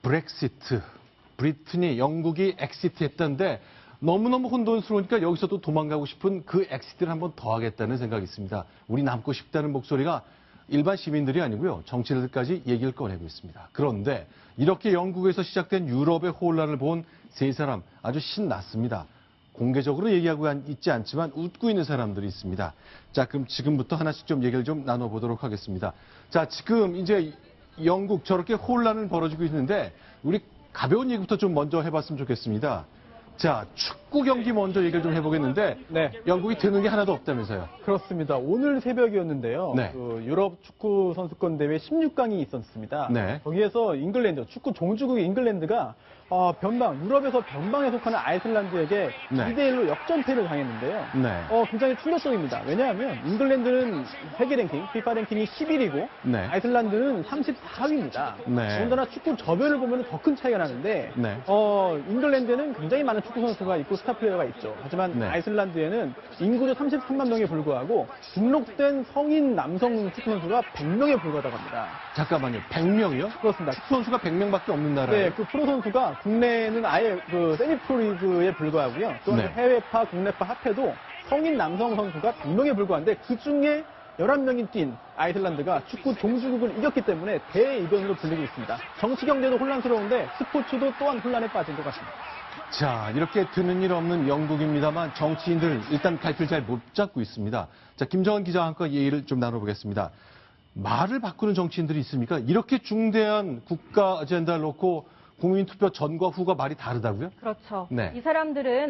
브렉시트, 브리튼이 영국이 엑시트했다는데 너무너무 혼돈스러우니까 여기서도 도망가고 싶은 그 엑시트를 한번 더 하겠다는 생각이 있습니다. 우리 남고 싶다는 목소리가 일반 시민들이 아니고요. 정치인들까지 얘기를 꺼내고 있습니다. 그런데 이렇게 영국에서 시작된 유럽의 혼란을 본 세 사람 아주 신났습니다. 공개적으로 얘기하고 있지 않지만 웃고 있는 사람들이 있습니다. 자, 그럼 지금부터 하나씩 좀 얘기를 좀 나눠보도록 하겠습니다. 자, 지금 이제 영국 저렇게 혼란은 벌어지고 있는데 우리 가벼운 얘기부터 좀 먼저 해봤으면 좋겠습니다. 자, 축구 경기 먼저 얘기를 좀 해보겠는데 네. 영국이 되는 게 하나도 없다면서요. 그렇습니다. 오늘 새벽이었는데요. 네. 그 유럽 축구 선수권 대회 16강이 있었습니다. 네. 거기에서 잉글랜드, 축구 종주국 잉글랜드가 유럽에서 변방에 속하는 아이슬란드에게 네. 2대1로 역전패를 당했는데요. 네. 굉장히 충격적입니다. 왜냐하면 잉글랜드는 세계 랭킹, FIFA 랭킹이 10위이고 네. 아이슬란드는 34위입니다. 네. 더군다나 축구 저변을 보면 더 큰 차이가 나는데 네. 잉글랜드는 굉장히 많은 축구 선수가 있고 스타 플레이어가 있죠. 하지만 네. 아이슬란드에는 인구도 33만 명에 불과하고 등록된 성인 남성 축구 선수가 100명에 불과하다고 합니다. 잠깐만요. 100명이요? 그렇습니다. 축구 선수가 100명밖에 없는 나라예요. 네, 그 프로 선수가 국내는 아예 그 세미프로 리그에 불과하고요. 또 네. 해외파, 국내파 합해도 성인 남성 선수가 100명에 불과한데 그 중에 11명이 뛴 아이슬란드가 축구 종주국을 이겼기 때문에 대이변으로 불리고 있습니다. 정치 경제도 혼란스러운데 스포츠도 또한 혼란에 빠진 것 같습니다. 자, 이렇게 드는 일 없는 영국입니다만 정치인들 일단 갈피를 잘 못 잡고 있습니다. 자, 김정은 기자와 함께 얘기를 좀 나눠보겠습니다. 말을 바꾸는 정치인들이 있습니까? 이렇게 중대한 국가 아젠다를 놓고 국민투표 전과 후가 말이 다르다고요? 그렇죠. 네. 이 사람들은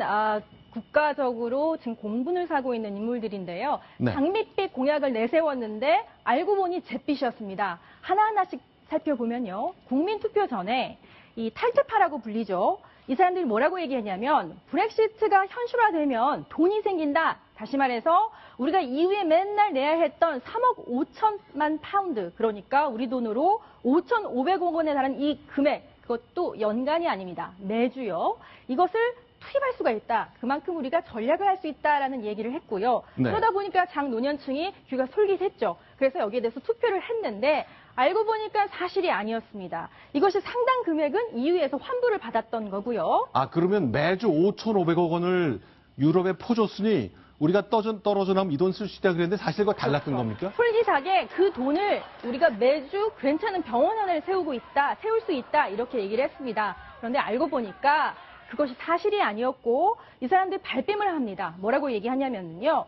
국가적으로 지금 공분을 사고 있는 인물들인데요. 네. 장밋빛 공약을 내세웠는데 알고 보니 잿빛이었습니다. 하나하나씩 살펴보면요. 국민투표 전에 이 탈퇴파라고 불리죠. 이 사람들이 뭐라고 얘기하냐면 브렉시트가 현실화되면 돈이 생긴다. 다시 말해서 우리가 이후에 맨날 내야 했던 3억 5천만 파운드, 그러니까 우리 돈으로 5,500억 원에 달하는 이 금액, 그것도 연간이 아닙니다. 매주요. 이것을 투입할 수가 있다. 그만큼 우리가 전략을 할 수 있다라는 얘기를 했고요. 네. 그러다 보니까 장노년층이 귀가 솔깃했죠. 그래서 여기에 대해서 투표를 했는데 알고 보니까 사실이 아니었습니다. 이것이 상당 금액은 EU에서 환불을 받았던 거고요. 아, 그러면 매주 5,500억 원을 유럽에 퍼줬으니 우리가 떨어져 나면 이 돈 쓸 수 있다 그랬는데 사실 그거 달랐던 겁니까? 풀기사게 그 돈을 우리가 매주 괜찮은 병원 하나를 세울 수 있다 이렇게 얘기를 했습니다. 그런데 알고 보니까 그것이 사실이 아니었고 이 사람들이 발뺌을 합니다. 뭐라고 얘기하냐면요.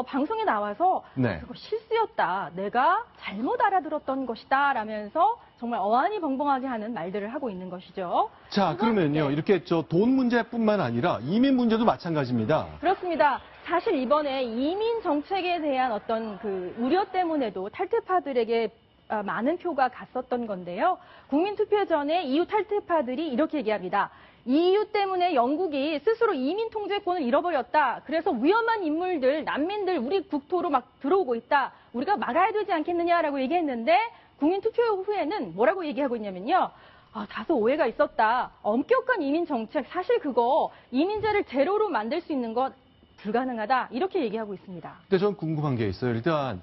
방송에 나와서 네. 그거 실수였다. 내가 잘못 알아들었던 것이다. 라면서 정말 어안이 벙벙하게 하는 말들을 하고 있는 것이죠. 자, 그러면요. 네. 이렇게 돈 문제뿐만 아니라 이민 문제도 마찬가지입니다. 그렇습니다. 사실 이번에 이민 정책에 대한 어떤 그 우려 때문에도 탈퇴파들에게 많은 표가 갔었던 건데요. 국민투표 전에 EU 탈퇴파들이 이렇게 얘기합니다. EU 때문에 영국이 스스로 이민 통제권을 잃어버렸다. 그래서 위험한 인물들, 난민들 우리 국토로 막 들어오고 있다. 우리가 막아야 되지 않겠느냐라고 얘기했는데 국민투표 후에는 뭐라고 얘기하고 있냐면요. 다소 오해가 있었다. 엄격한 이민 정책, 사실 그거 이민자를 제로로 만들 수 있는 것 불가능하다. 이렇게 얘기하고 있습니다. 근데 전 궁금한 게 있어요. 일단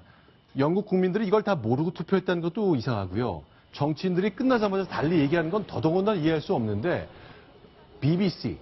영국 국민들이 이걸 다 모르고 투표했다는 것도 이상하고요. 정치인들이 끝나자마자 달리 얘기하는 건 더더군다나 이해할 수 없는데 BBC,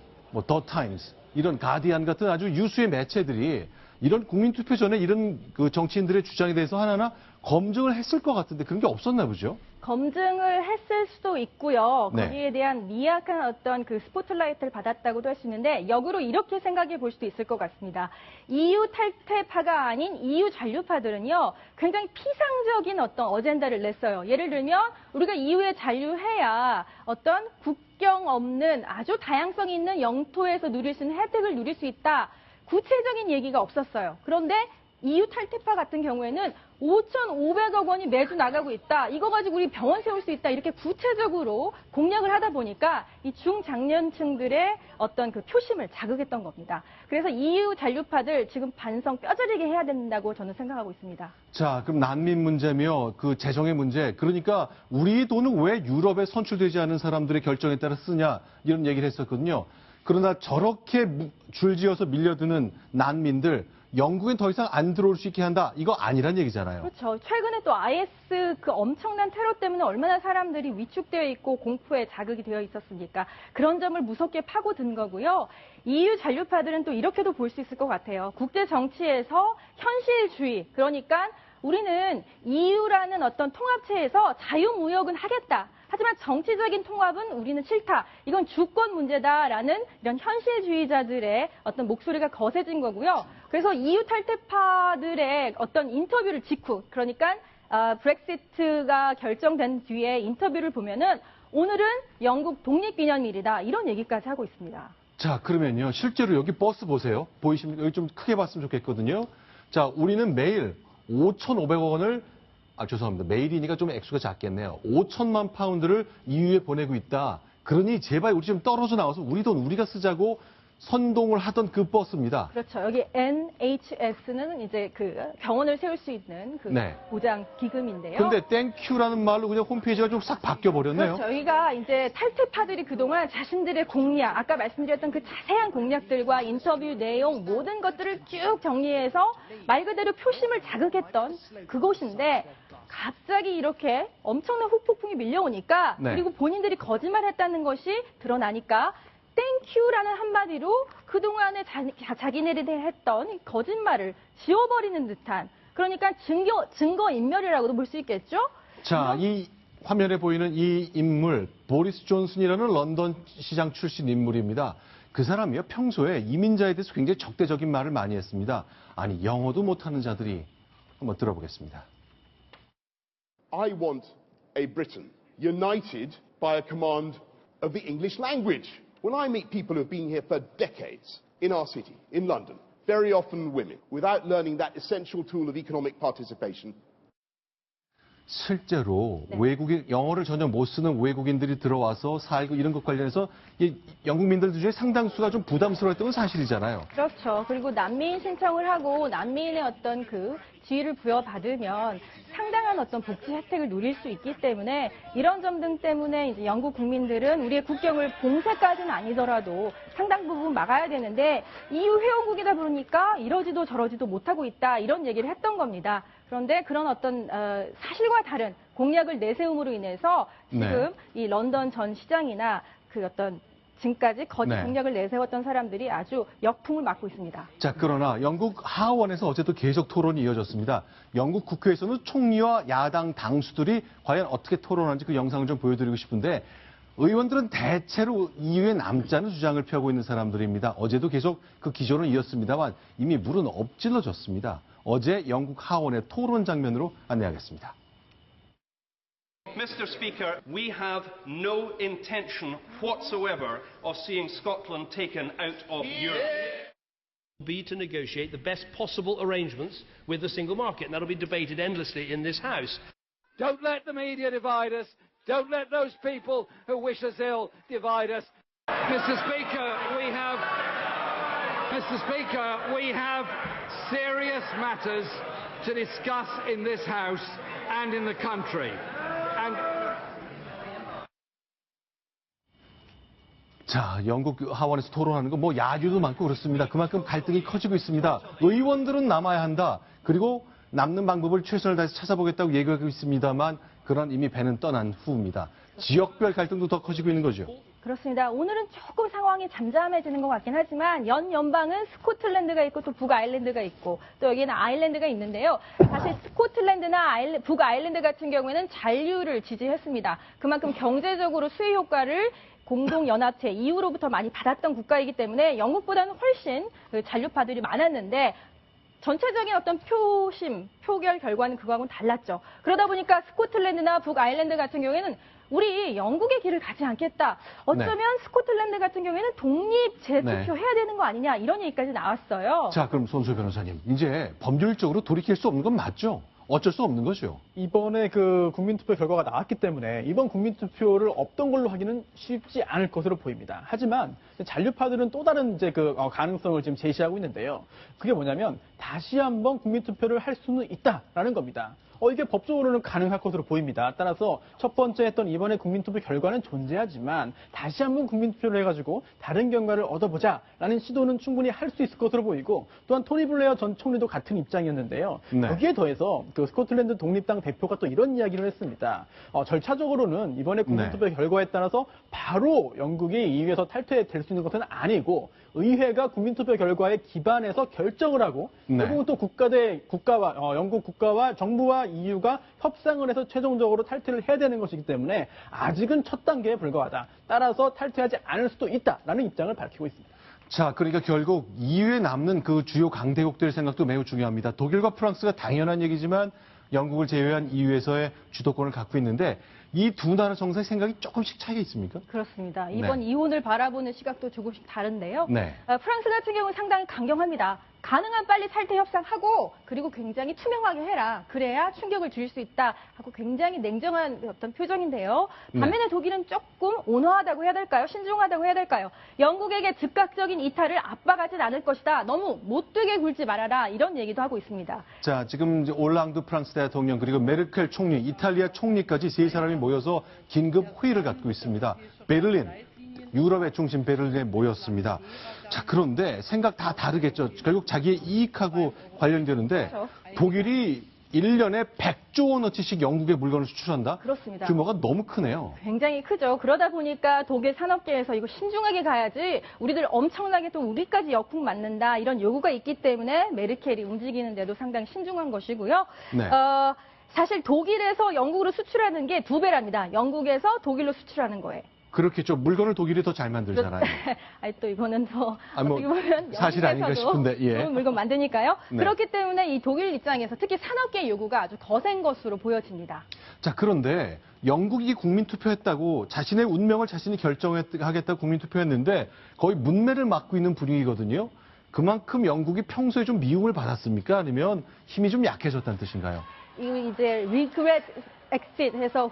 더 타임스, 이런 가디안 같은 아주 유수의 매체들이 이런 국민투표 전에 이런 그 정치인들의 주장에 대해서 하나하나 검증을 했을 것 같은데 그런 게 없었나 보죠? 검증을 했을 수도 있고요. 네. 거기에 대한 미약한 어떤 그 스포트라이트를 받았다고도 할 수 있는데 역으로 이렇게 생각해 볼 수도 있을 것 같습니다. EU 탈퇴파가 아닌 EU 잔류파들은요. 굉장히 피상적인 어떤 어젠다를 냈어요. 예를 들면 우리가 EU에 잔류해야 어떤 국경 없는 아주 다양성 있는 영토에서 누릴 수 있는 혜택을 누릴 수 있다. 구체적인 얘기가 없었어요. 그런데 EU 탈퇴파 같은 경우에는 5,500억 원이 매주 나가고 있다. 이거 가지고 우리 병원 세울 수 있다. 이렇게 구체적으로 공약을 하다 보니까 이 중장년층들의 어떤 그 표심을 자극했던 겁니다. 그래서 EU 잔류파들 지금 반성 뼈저리게 해야 된다고 저는 생각하고 있습니다. 자, 그럼 난민 문제며 그 재정의 문제, 그러니까 우리 돈은 왜 유럽에 선출되지 않은 사람들의 결정에 따라 쓰냐 이런 얘기를 했었거든요. 그러나 저렇게 줄지어서 밀려드는 난민들, 영국엔 더 이상 안 들어올 수 있게 한다. 이거 아니란 얘기잖아요. 그렇죠. 최근에 또 IS 그 엄청난 테러 때문에 얼마나 사람들이 위축되어 있고 공포에 자극이 되어 있었습니까? 그런 점을 무섭게 파고든 거고요. EU 잔류파들은 또 이렇게도 볼 수 있을 것 같아요. 국제 정치에서 현실주의, 그러니까 우리는 EU라는 어떤 통합체에서 자유무역은 하겠다. 하지만 정치적인 통합은 우리는 싫다. 이건 주권 문제다라는 이런 현실주의자들의 어떤 목소리가 거세진 거고요. 그래서 EU 탈퇴파들의 어떤 인터뷰를 직후, 그러니까 브렉시트가 결정된 뒤에 인터뷰를 보면은 오늘은 영국 독립기념일이다. 이런 얘기까지 하고 있습니다. 자, 그러면요. 실제로 여기 버스 보세요. 보이십니까? 여기 좀 크게 봤으면 좋겠거든요. 자, 우리는 매일 5,500억 원을 죄송합니다. 매일이니까 좀 액수가 작겠네요. 5천만 파운드를 EU에 보내고 있다. 그러니 제발 우리 좀 떨어져 나와서 우리 돈 우리가 쓰자고 선동을 하던 그 버스입니다. 그렇죠. 여기 NHS는 이제 그 병원을 세울 수 있는 그 네. 보장 기금인데요. 근데 땡큐라는 말로 그냥 홈페이지가 좀 싹 바뀌어 버렸네요. 그렇죠. 여기가 이제 탈퇴파들이 그동안 자신들의 공약, 아까 말씀드렸던 그 자세한 공약들과 인터뷰 내용 모든 것들을 쭉 정리해서 말 그대로 표심을 자극했던 그곳인데 갑자기 이렇게 엄청난 후폭풍이 밀려오니까 네. 그리고 본인들이 거짓말했다는 것이 드러나니까 땡큐라는 한마디로 그동안에 자기네들이 했던 거짓말을 지워버리는 듯한 그러니까 증거인멸이라고도 볼 수 있겠죠? 자, 이 화면에 보이는 이 인물 보리스 존슨이라는 런던 시장 출신 인물입니다. 그 사람이요 평소에 이민자에 대해서 굉장히 적대적인 말을 많이 했습니다. 아니 영어도 못하는 자들이 한번 들어보겠습니다. I want a Britain united by a command of the English language. When I meet people who have been here for decades in our city, in London, very often women, without learning that essential tool of economic participation, 실제로 네. 외국인 영어를 전혀 못 쓰는 외국인들이 들어와서 살고 이런 것 관련해서 이 영국민들 중에 상당수가 좀 부담스러웠던 건 사실이잖아요. 그렇죠. 그리고 난민 신청을 하고 난민의 어떤 그 지위를 부여받으면 상당한 어떤 복지 혜택을 누릴 수 있기 때문에 이런 점 등 때문에 이제 영국 국민들은 우리의 국경을 봉쇄까지는 아니더라도 상당 부분 막아야 되는데 EU 회원국이다 보니까 이러지도 저러지도 못하고 있다 이런 얘기를 했던 겁니다. 그런데 그런 어떤 사실과 다른 공약을 내세움으로 인해서 지금 이 런던 전 시장이나 그 어떤 지금까지 거짓 네. 공약을 내세웠던 사람들이 아주 역풍을 맞고 있습니다. 자, 그러나 영국 하원에서 어제도 계속 토론이 이어졌습니다. 영국 국회에서는 총리와 야당 당수들이 과연 어떻게 토론하는지 그 영상을 좀 보여드리고 싶은데 의원들은 대체로 EU에 남자는 주장을 펴고 있는 사람들입니다. 어제도 계속 그 기조는 이었습니다만 이미 물은 엎질러졌습니다. 어제 영국 하원의 토론 장면으로 안내하겠습니다. Mr. Speaker, we have no intention whatsoever of seeing Scotland taken out of Europe. Be to negotiate the best possible arrangements with the single market, and that'll be debated endlessly in this House. Don't let the media divide us. Don't let those people who wish us ill divide us. Mr. Speaker, we have serious matters to discuss in this House and in the country. 자, 영국 하원에서 토론하는 거 뭐 야유도 많고 그렇습니다. 그만큼 갈등이 커지고 있습니다. 의원들은 남아야 한다. 그리고 남는 방법을 최선을 다해서 찾아보겠다고 얘기하고 있습니다만 그런 이미 배는 떠난 후입니다. 지역별 갈등도 더 커지고 있는 거죠. 그렇습니다. 오늘은 조금 상황이 잠잠해지는 것 같긴 하지만 연방은 스코틀랜드가 있고 또 북아일랜드가 있고 또 여기는 아일랜드가 있는데요. 사실 스코틀랜드나 북아일랜드 같은 경우에는 잔류를 지지했습니다. 그만큼 경제적으로 수혜 효과를 공동연합체 EU로부터 많이 받았던 국가이기 때문에 영국보다는 훨씬 잔류파들이 많았는데 전체적인 어떤 표결 결과는 그거하고는 달랐죠. 그러다 보니까 스코틀랜드나 북아일랜드 같은 경우에는 우리 영국의 길을 가지 않겠다. 어쩌면 스코틀랜드 같은 경우에는 독립 재투표 해야 되는 거 아니냐 이런 얘기까지 나왔어요. 자, 그럼 손수호 변호사님, 이제 법률적으로 돌이킬 수 없는 건 맞죠? 어쩔 수 없는 거죠. 이번에 그 국민투표 결과가 나왔기 때문에 이번 국민투표를 없던 걸로 하기는 쉽지 않을 것으로 보입니다. 하지만 잔류파들은 또 다른 이제 그 가능성을 지금 제시하고 있는데요. 그게 뭐냐면 다시 한번 국민투표를 할 수는 있다라는 겁니다. 이게 법적으로는 가능할 것으로 보입니다. 따라서 첫 번째 했던 이번에 국민투표 결과는 존재하지만 다시 한번 국민투표를 해가지고 다른 결과를 얻어보자라는 시도는 충분히 할 수 있을 것으로 보이고 또한 토니 블레어 전 총리도 같은 입장이었는데요. 네. 여기에 더해서 그 스코틀랜드 독립당 대표가 또 이런 이야기를 했습니다. 절차적으로는 이번에 국민투표 결과에 따라서 바로 영국이 EU에서 탈퇴될 수 있는 것은 아니고 의회가 국민투표 결과에 기반해서 결정을 하고 결국은 또 영국 국가와 정부와 EU가 협상을 해서 최종적으로 탈퇴를 해야 되는 것이기 때문에 아직은 첫 단계에 불과하다. 따라서 탈퇴하지 않을 수도 있다라는 입장을 밝히고 있습니다. 자, 그러니까 결국 EU에 남는 그 주요 강대국들의 생각도 매우 중요합니다. 독일과 프랑스가 당연한 얘기지만 영국을 제외한 EU에서의 주도권을 갖고 있는데 이 두 나라 정상의 생각이 조금씩 차이가 있습니까? 그렇습니다. 이번 이혼을 바라보는 시각도 조금씩 다른데요. 네. 프랑스 같은 경우는 상당히 강경합니다. 가능한 빨리 탈퇴 협상하고 그리고 굉장히 투명하게 해라. 그래야 충격을 줄 수 있다. 하고 굉장히 냉정한 어떤 표정인데요. 반면에 독일은 조금 온화하다고 해야 될까요? 신중하다고 해야 될까요? 영국에게 즉각적인 이탈을 압박하진 않을 것이다. 너무 못되게 굴지 말아라. 이런 얘기도 하고 있습니다. 자, 지금 이제 올랑드 프랑스 대통령 그리고 메르켈 총리, 이탈리아 총리까지 세 사람이 모여서 긴급 회의를 갖고 있습니다. 베를린, 유럽의 중심 베를린에 모였습니다. 자, 그런데 생각 다 다르겠죠. 결국 자기의 이익하고 관련되는데 그렇죠. 독일이 1년에 100조 원어치씩 영국에 물건을 수출한다? 그렇습니다. 규모가 너무 크네요. 굉장히 크죠. 그러다 보니까 독일 산업계에서 이거 신중하게 가야지 우리들 엄청나게 또 우리까지 역풍 맞는다 이런 요구가 있기 때문에 메르켈이 움직이는데도 상당히 신중한 것이고요. 네. 사실 독일에서 영국으로 수출하는 게 2배랍니다. 영국에서 독일로 수출하는 거예요. 그렇겠죠. 물건을 독일이 더 잘 만들잖아요. 아니, 또 이거는 더 뭐 어떻게 보면 사실 아닌가 싶은데, 예. 좋은 물건 만드니까요. 네. 그렇기 때문에 이 독일 입장에서 특히 산업계 요구가 아주 거센 것으로 보여집니다. 자, 그런데 영국이 국민투표했다고 자신의 운명을 자신이 결정하겠다고 국민투표했는데 거의 문매를 맞고 있는 분위기거든요. 그만큼 영국이 평소에 좀 미움을 받았습니까? 아니면 힘이 좀 약해졌다는 뜻인가요? 이제 regret exit 해서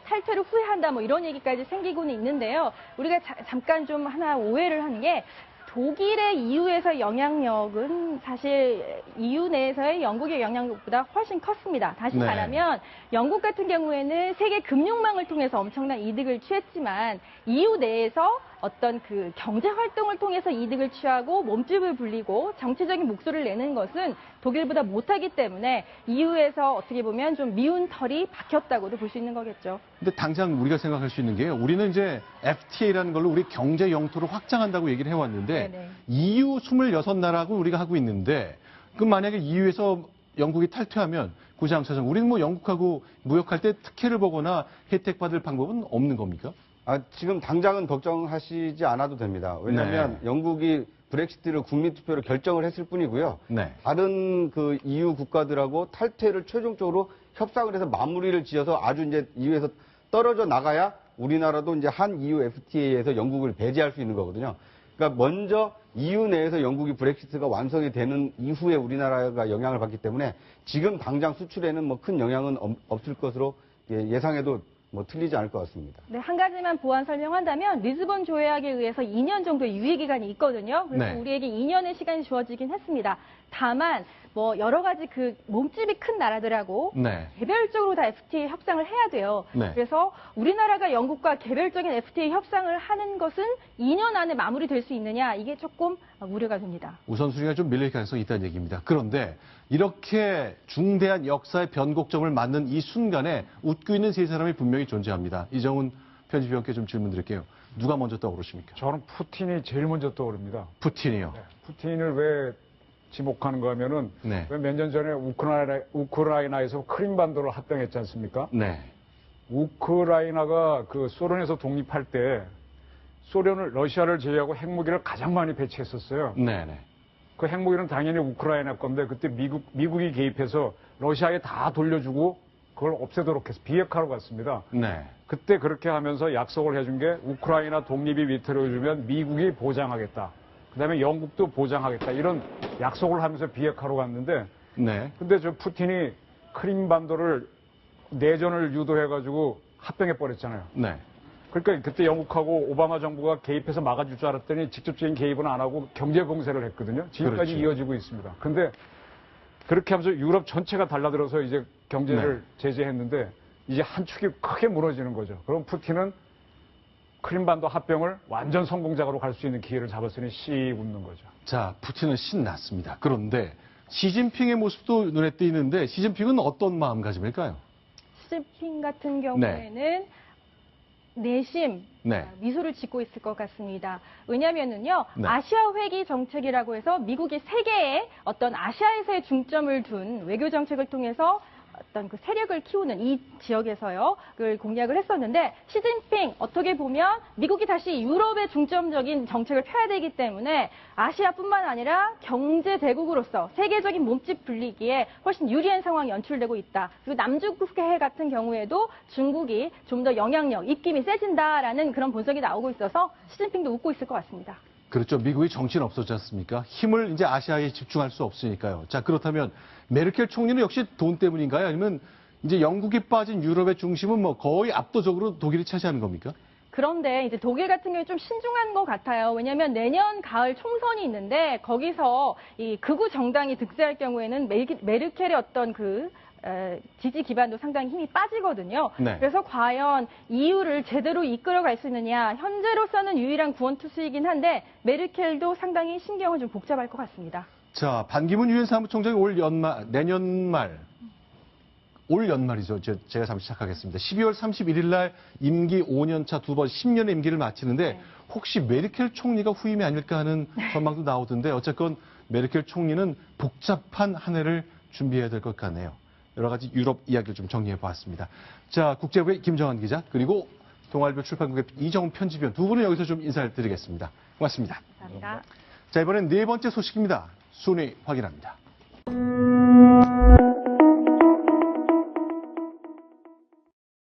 탈퇴를 후회한다 뭐 이런 얘기까지 생기고는 있는데요. 우리가 잠깐 좀 하나 오해를 하는 게 독일의 EU에서의 영향력은 사실 EU 내에서의 영국의 영향력보다 훨씬 컸습니다. 다시 네. 말하면 영국 같은 경우에는 세계 금융망을 통해서 엄청난 이득을 취했지만 EU 내에서 어떤 그 경제 활동을 통해서 이득을 취하고 몸집을 불리고 정치적인 목소리를 내는 것은 독일보다 못하기 때문에 EU에서 어떻게 보면 좀 미운 털이 박혔다고도 볼 수 있는 거겠죠. 근데 당장 우리가 생각할 수 있는 게요. 우리는 이제 FTA라는 걸로 우리 경제 영토를 확장한다고 얘기를 해왔는데 네네. EU 26나라고 우리가 하고 있는데 그럼 만약에 EU에서 영국이 탈퇴하면 구장차장 우리는 뭐 영국하고 무역할 때 특혜를 보거나 혜택 받을 방법은 없는 겁니까? 지금 당장은 걱정하시지 않아도 됩니다. 왜냐하면 영국이 브렉시트를 국민투표로 결정을 했을 뿐이고요. 네. 다른 그 EU 국가들하고 탈퇴를 최종적으로 협상을 해서 마무리를 지어서 아주 이제 EU에서 떨어져 나가야 우리나라도 이제 한 EU FTA에서 영국을 배제할 수 있는 거거든요. 그러니까 먼저 EU 내에서 영국이 브렉시트가 완성이 되는 이후에 우리나라가 영향을 받기 때문에 지금 당장 수출에는 뭐 큰 영향은 없을 것으로 예상해도 뭐 틀리지 않을 것 같습니다. 네, 한 가지만 보완 설명한다면 리스본 조약에 의해서 2년 정도의 유예 기간이 있거든요. 그래서 네. 우리에게 2년의 시간이 주어지긴 했습니다. 다만 뭐 여러 가지 그 몸집이 큰 나라들하고 네. 개별적으로 다 FTA 협상을 해야 돼요. 네. 그래서 우리나라가 영국과 개별적인 FTA 협상을 하는 것은 2년 안에 마무리될 수 있느냐 이게 조금 우려가 됩니다. 우선순위가 좀 밀릴 가능성이 있다는 얘기입니다. 그런데 이렇게 중대한 역사의 변곡점을 맞는 이 순간에 웃고 있는 세 사람이 분명히 존재합니다. 이정훈 편집위원께 좀 질문 드릴게요. 누가 먼저 떠오르십니까? 저는 푸틴이 제일 먼저 떠오릅니다. 푸틴이요. 푸틴을 왜 지목하는가 하면은 네. 몇 년 전에 우크라이나에서 크림반도를 합병했지 않습니까? 네. 우크라이나가 그 소련에서 독립할 때 러시아를 제외하고 핵무기를 가장 많이 배치했었어요. 네네. 그 핵무기는 당연히 우크라이나 건데 그때 미국이 개입해서 러시아에 다 돌려주고 그걸 없애도록 해서 비핵화로 갔습니다. 네. 그때 그렇게 하면서 약속을 해준 게 우크라이나 독립이 위태로워지면 미국이 보장하겠다. 그다음에 영국도 보장하겠다. 이런 약속을 하면서 비핵화로 갔는데 네. 근데 저 푸틴이 크림반도를 내전을 유도해가지고 합병해버렸잖아요. 네. 그러니까 그때 영국하고 오바마 정부가 개입해서 막아줄 줄 알았더니 직접적인 개입은 안 하고 경제 공세를 했거든요. 지금까지 그렇죠. 이어지고 있습니다. 근데 그렇게 하면서 유럽 전체가 달라들어서 이제 경제를 제재했는데 이제 한 축이 크게 무너지는 거죠. 그럼 푸틴은 크림반도 합병을 완전 성공작으로 갈 수 있는 기회를 잡았으니 씩 웃는 거죠. 자, 푸틴은 신났습니다. 그런데 시진핑의 모습도 눈에 띄는데 시진핑은 어떤 마음가짐일까요? 시진핑 같은 경우에는 내심 네. 미소를 짓고 있을 것 같습니다. 왜냐하면은요, 네. 아시아 회귀 정책이라고 해서 미국이 세계에 어떤 아시아에서의 중점을 둔 외교 정책을 통해서 어떤 그 세력을 키우는 이 지역에서요, 그걸 공약을 했었는데, 시진핑, 어떻게 보면 미국이 다시 유럽의 중점적인 정책을 펴야 되기 때문에 아시아뿐만 아니라 경제 대국으로서 세계적인 몸집 불리기에 훨씬 유리한 상황이 연출되고 있다. 그리고 남중국해 같은 경우에도 중국이 좀 더 영향력, 입김이 세진다라는 그런 분석이 나오고 있어서 시진핑도 웃고 있을 것 같습니다. 그렇죠. 미국이 정치는 없었지 않습니까? 힘을 이제 아시아에 집중할 수 없으니까요. 자, 그렇다면 메르켈 총리는 역시 돈 때문인가요? 아니면 이제 영국이 빠진 유럽의 중심은 뭐 거의 압도적으로 독일이 차지하는 겁니까? 그런데 이제 독일 같은 경우에 좀 신중한 것 같아요. 왜냐하면 내년 가을 총선이 있는데 거기서 이 극우 정당이 득세할 경우에는 메르켈의 어떤 그 지지 기반도 상당히 힘이 빠지거든요. 네. 그래서 과연 EU를 제대로 이끌어갈 수 있느냐. 현재로서는 유일한 구원 투수이긴 한데 메르켈도 상당히 신경을 좀 복잡할 것 같습니다. 자, 반기문 유엔 사무총장이 내년 말, 올 연말이죠. 제가 잠시 착각했습니다. 12월 31일 날 임기 5년차 2번 10년의 임기를 마치는데 혹시 메르켈 총리가 후임이 아닐까 하는 전망도 나오던데 어쨌건 메르켈 총리는 복잡한 한 해를 준비해야 될 것 같네요. 여러 가지 유럽 이야기를 좀 정리해 보았습니다. 자, 국제부의 김정환 기자 그리고 동아일보 출판국의 이정훈 편집위원 두 분은 여기서 좀 인사를 드리겠습니다. 고맙습니다. 감사합니다. 자, 이번엔 네 번째 소식입니다. 순위 확인합니다.